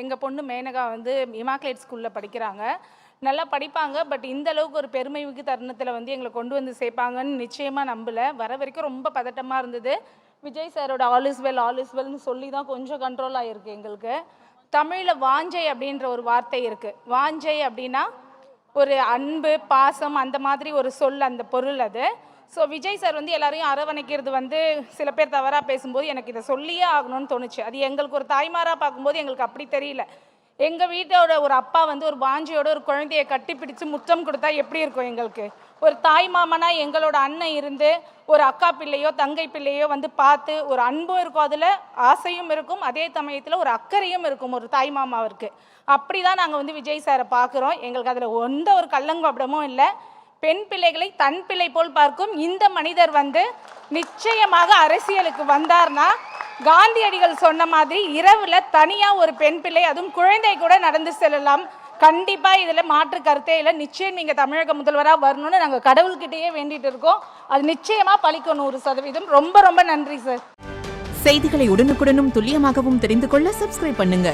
எங்கள் பொண்ணு மேனகா வந்து இமாக்லேட் ஸ்கூலில் படிக்கிறாங்க. நல்லா படிப்பாங்க. பட் இந்த அளவுக்கு ஒரு பெருமைமிகு தருணத்தில் வந்து எங்களை கொண்டு வந்து சேர்ப்பாங்கன்னு நிச்சயமாக நம்பலை. வர வரைக்கும் ரொம்ப பதட்டமாக இருந்தது. விஜய் சாரோட ஆல் இஸ் வெல்னு சொல்லி தான் கொஞ்சம் கண்ட்ரோல் ஆகிருக்கு எங்களுக்கு. தமிழில் வாஞ்சை அப்படின்ற ஒரு வார்த்தை இருக்குது. வாஞ்சை அப்படின்னா ஒரு அன்பு, பாசம், அந்த மாதிரி ஒரு சொல், அந்த பொருள் அது. ஸோ விஜய் சார் வந்து எல்லாரையும் அரவணைக்கிறது வந்து சில பேர் தவறாக பேசும்போது எனக்கு இதை சொல்லியே ஆகணும்னு தோணுச்சு. அது எங்களுக்கு ஒரு தாய்மாராக பார்க்கும்போது எங்களுக்கு அப்படி தெரியல. எங்கள் வீட்டோட ஒரு அப்பா வந்து ஒரு வாஞ்சியோட ஒரு குழந்தையை கட்டி பிடிச்சி முத்தம் கொடுத்தா எப்படி இருக்கும் எங்களுக்கு? ஒரு தாய் மாமனா எங்களோட அண்ணன் இருந்து ஒரு அக்கா பிள்ளையோ தங்கை பிள்ளையோ வந்து பார்த்து ஒரு அன்பும் இருக்கும், அதில் ஆசையும் இருக்கும், அதே சமயத்தில் ஒரு அக்கறையும் இருக்கும் ஒரு தாய் மாமாவிற்கு. அப்படி தான் நாங்கள் வந்து விஜய் சாரை பார்க்குறோம். எங்களுக்கு அதில் எந்த ஒரு கள்ளங்கபடமும் இல்லை. பெண் பிள்ளைகளை தன் பிள்ளை போல் பார்க்கும் இந்த மனிதர் வந்து நிச்சயமாக அரசியலுக்கு வந்தார்னா காந்தியடிகள் சொன்ன மாதிரி இரவுல தனியாக ஒரு பெண் பிள்ளை, அதுவும் குழந்தை கூட நடந்து செல்லலாம். கண்டிப்பாக இதில் மாற்று கருத்தே இல்லை. நிச்சயம் நீங்கள் தமிழக முதல்வராக வரணும்னு நாங்கள் கடவுள்கிட்டயே வேண்டிட்டு இருக்கோம். அது நிச்சயமாக பலிக்கும் 100%. ரொம்ப ரொம்ப நன்றி சார். செய்திகளை உடனுக்குடனும் துல்லியமாகவும் தெரிந்து கொள்ள சப்ஸ்கிரைப் பண்ணுங்க.